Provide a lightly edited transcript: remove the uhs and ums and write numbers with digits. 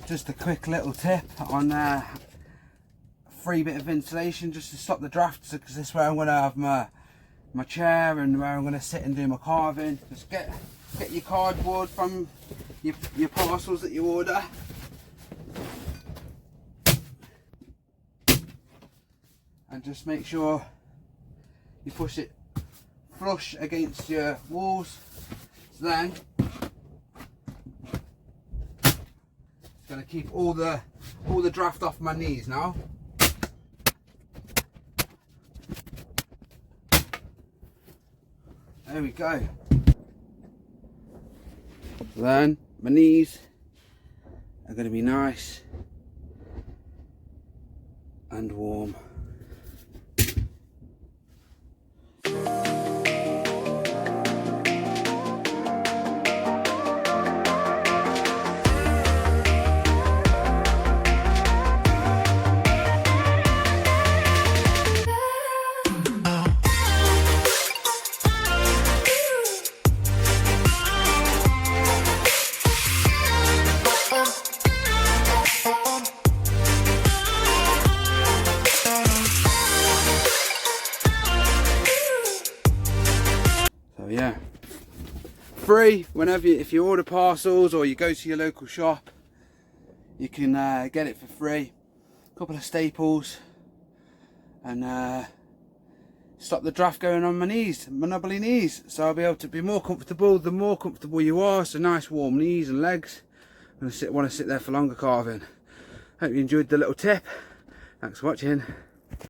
Just a quick little tip on a free bit of insulation just to stop the drafts, because this is where I'm going to have my chair and where I'm going to sit and do my carving. Just get your cardboard from your parcels that you order. And just make sure you push it flush against your walls. So then it's going to keep all the draft off my knees now. There we go. So then my knees are going to be nice and warm. Yeah, free whenever if you order parcels or you go to your local shop, you can get it for free. A couple of staples and stop the draft going on my knees, my knobbly knees, so I'll be able to be more comfortable. The more comfortable you are, so nice warm knees and legs. I'm gonna want to sit there for longer carving. Hope you enjoyed the little tip. Thanks for watching.